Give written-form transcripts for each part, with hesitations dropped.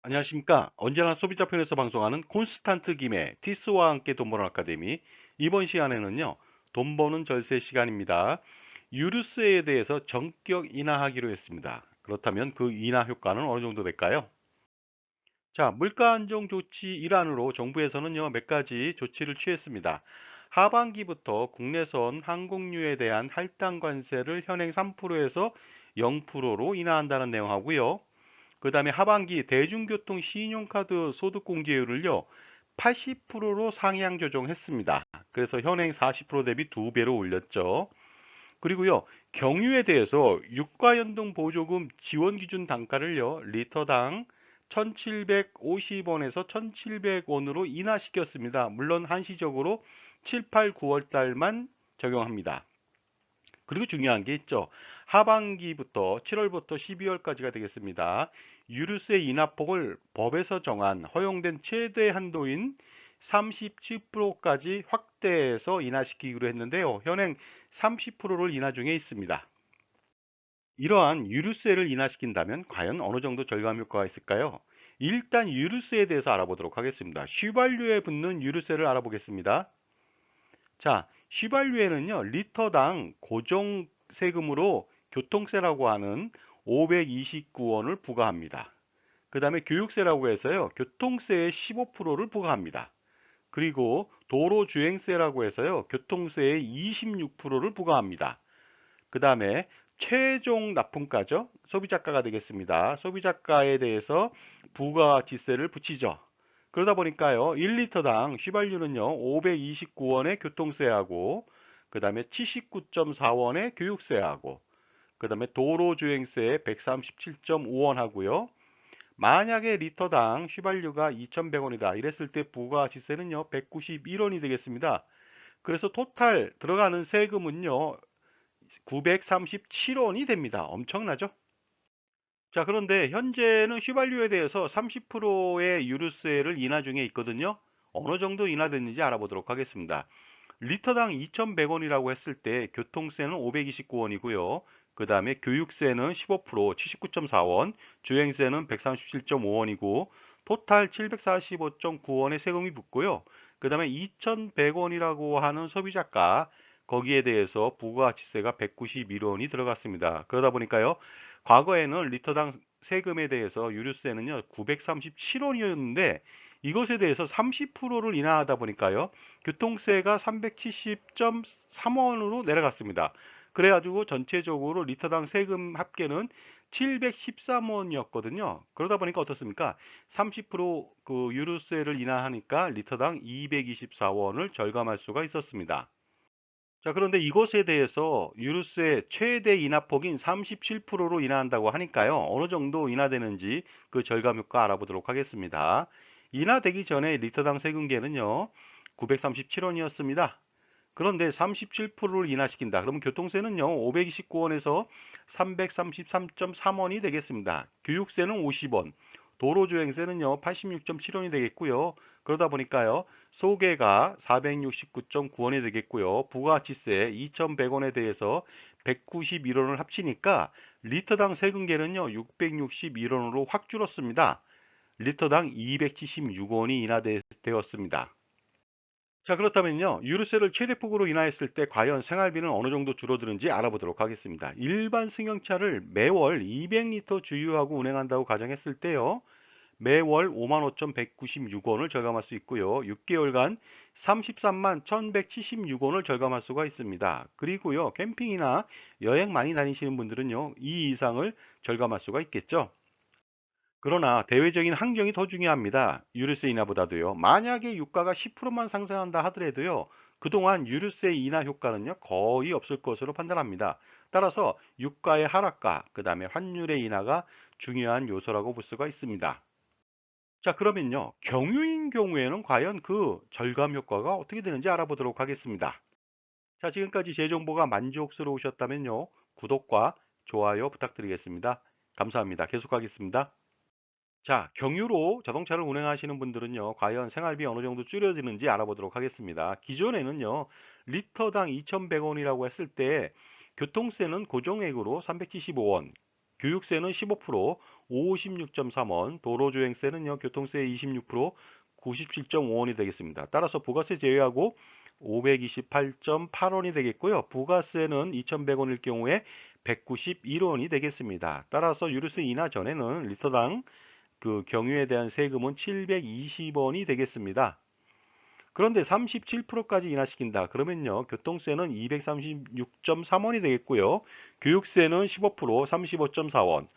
안녕하십니까. 언제나 소비자 편에서 방송하는 콘스탄트 김의 티스와 함께 돈 버는 아카데미. 이번 시간에는요, 돈 버는 절세 시간입니다. 유류세에 대해서 전격 인하하기로 했습니다. 그렇다면 그 인하 효과는 어느 정도 될까요? 자, 물가 안정 조치 일환으로 정부에서는요, 몇 가지 조치를 취했습니다. 하반기부터 국내선 항공유에 대한 할당 관세를 현행 3%에서 0%로 인하한다는 내용하고요. 그 다음에 하반기 대중교통 신용카드 소득공제율을요, 80%로 상향 조정했습니다. 그래서 현행 40% 대비 2배로 올렸죠. 그리고요, 경유에 대해서 유가연동 보조금 지원 기준 단가를요, 리터당 1,750원에서 1,700원으로 인하시켰습니다. 물론 한시적으로 7, 8, 9월 달만 적용합니다. 그리고 중요한 게 있죠. 하반기부터 7월부터 12월까지가 되겠습니다. 유류세 인하폭을 법에서 정한 허용된 최대 한도인 37%까지 확대해서 인하시키기로 했는데요. 현행 30%를 인하 중에 있습니다. 이러한 유류세를 인하시킨다면 과연 어느 정도 절감 효과가 있을까요? 일단 유류세에 대해서 알아보도록 하겠습니다. 휘발유에 붙는 유류세를 알아보겠습니다. 자, 휘발유에는요, 리터당 고정 세금으로 교통세라고 하는 529원을 부과합니다. 그 다음에 교육세라고 해서요, 교통세의 15%를 부과합니다. 그리고 도로주행세라고 해서요, 교통세의 26%를 부과합니다. 그 다음에 최종 납품가죠. 소비자가가 되겠습니다. 소비자가에 대해서 부가지세를 붙이죠. 그러다 보니까요. 1리터당 휘발유는요. 529원의 교통세하고 그 다음에 79.4원의 교육세하고 그 다음에 도로주행세 137.5원 하고요. 만약에 리터당 휘발유가 2,100원이다. 이랬을 때 부가지세는요. 191원이 되겠습니다. 그래서 토탈 들어가는 세금은요. 937원이 됩니다. 엄청나죠? 자, 그런데 현재는 휘발유에 대해서 30%의 유류세를 인하 중에 있거든요. 어느 정도 인하됐는지 알아보도록 하겠습니다. 리터당 2,100원이라고 했을 때 교통세는 529원이고요. 그 다음에 교육세는 15% 79.4원, 주행세는 137.5원이고 토탈 745.9원의 세금이 붙고요. 그 다음에 2,100원이라고 하는 소비자가 거기에 대해서 부가가치세가 191원이 들어갔습니다. 그러다 보니까요. 과거에는 리터당 세금에 대해서 유류세는요 937원이었는데 이것에 대해서 30%를 인하하다 보니까요 교통세가 370.3원으로 내려갔습니다. 그래가지고 전체적으로 리터당 세금 합계는 713원이었거든요. 그러다 보니까 어떻습니까? 30%그 유류세를 인하하니까 리터당 224원을 절감할 수가 있었습니다. 자, 그런데 이것에 대해서 유류세 최대 인하폭인 37%로 인하한다고 하니까요. 어느 정도 인하되는지 그 절감 효과 알아보도록 하겠습니다. 인하되기 전에 리터당 세금계는요. 937원이었습니다. 그런데 37%를 인하시킨다. 그러면 교통세는요. 529원에서 333.3원이 되겠습니다. 교육세는 50원, 도로주행세는요. 86.7원이 되겠고요. 그러다 보니까요. 소개가 469.9원이 되겠고요. 부가가치세 2,100원에 대해서 191원을 합치니까 리터당 세금계는요. 661원으로 확 줄었습니다. 리터당 276원이 인하되었습니다. 자, 그렇다면요. 유류세를 최대폭으로 인하했을 때 과연 생활비는 어느 정도 줄어드는지 알아보도록 하겠습니다. 일반 승용차를 매월 200리터 주유하고 운행한다고 가정했을 때요. 매월 55,196원을 절감할 수 있고요. 6개월간 33만 1,176원을 절감할 수가 있습니다. 그리고요. 캠핑이나 여행 많이 다니시는 분들은요. 이 이상을 절감할 수가 있겠죠. 그러나 대외적인 환경이 더 중요합니다. 유류세 인하보다도요. 만약에 유가가 10%만 상승한다 하더라도요. 그동안 유류세 인하 효과는요. 거의 없을 것으로 판단합니다. 따라서 유가의 하락과 그 다음에 환율의 인하가 중요한 요소라고 볼 수가 있습니다. 자, 그러면요. 경유인 경우에는 과연 그 절감 효과가 어떻게 되는지 알아보도록 하겠습니다. 자, 지금까지 제 정보가 만족스러우셨다면요. 구독과 좋아요 부탁드리겠습니다. 감사합니다. 계속하겠습니다. 자, 경유로 자동차를 운행하시는 분들은요, 과연 생활비 어느 정도 줄여지는지 알아보도록 하겠습니다. 기존에는요, 리터당 2,100원이라고 했을 때, 교통세는 고정액으로 375원, 교육세는 15%, 56.3원, 도로주행세는요, 교통세 26%, 97.5원이 되겠습니다. 따라서 부가세 제외하고 528.8원이 되겠고요. 부가세는 2,100원일 경우에 191원이 되겠습니다. 따라서 유류세 인하 전에는 리터당 그 경유에 대한 세금은 720원이 되겠습니다. 그런데 37%까지 인하시킨다. 그러면요, 교통세는 236.3원이 되겠고요. 교육세는 15%, 35.4원,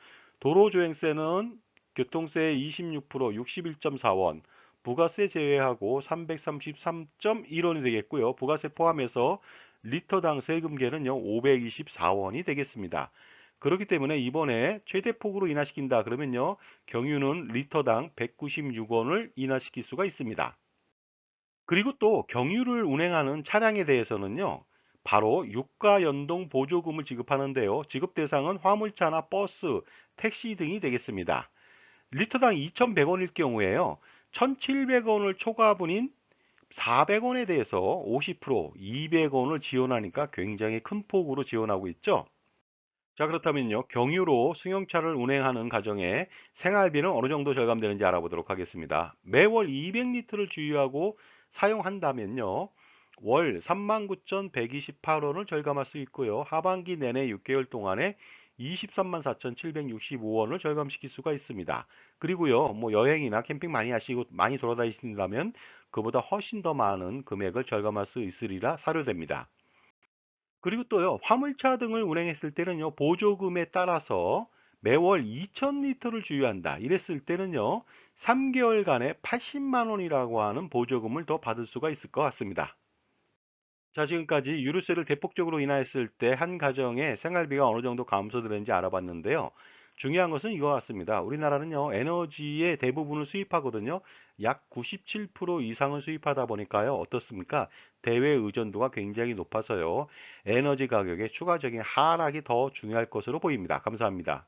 도로주행세는 교통세 26%, 61.4원, 부가세 제외하고 333.1원이 되겠고요. 부가세 포함해서 리터당 세금계는요, 524원이 되겠습니다. 그렇기 때문에 이번에 최대폭으로 인하시킨다. 그러면요, 경유는 리터당 196원을 인하시킬 수가 있습니다. 그리고 또 경유를 운행하는 차량에 대해서는요, 바로 유가 연동 보조금을 지급하는데요. 지급 대상은 화물차나 버스, 택시 등이 되겠습니다. 리터당 2,100원일 경우에요. 1,700원을 초과분인 400원에 대해서 50%, 200원을 지원하니까 굉장히 큰 폭으로 지원하고 있죠. 자, 그렇다면요, 경유로 승용차를 운행하는 가정에 생활비는 어느 정도 절감되는지 알아보도록 하겠습니다. 매월 200리터를 주유하고 사용한다면요, 월 39,128원을 절감할 수 있고요. 하반기 내내 6개월 동안에 23만 4,765원을 절감시킬 수가 있습니다. 그리고요, 뭐 여행이나 캠핑 많이 하시고 많이 돌아다니신다면 그보다 훨씬 더 많은 금액을 절감할 수 있으리라 사료됩니다. 그리고 또요, 화물차 등을 운행했을 때는요, 보조금에 따라서 매월 2,000리터를 주유한다. 이랬을 때는요, 3개월간에 80만 원이라고 하는 보조금을 더 받을 수가 있을 것 같습니다. 자, 지금까지 유류세를 대폭적으로 인하했을 때 한 가정의 생활비가 어느 정도 감소되는지 알아봤는데요. 중요한 것은 이거 같습니다. 우리나라는요, 에너지의 대부분을 수입하거든요. 약 97% 이상을 수입하다 보니까요. 어떻습니까? 대외 의존도가 굉장히 높아서요. 에너지 가격의 추가적인 하락이 더 중요할 것으로 보입니다. 감사합니다.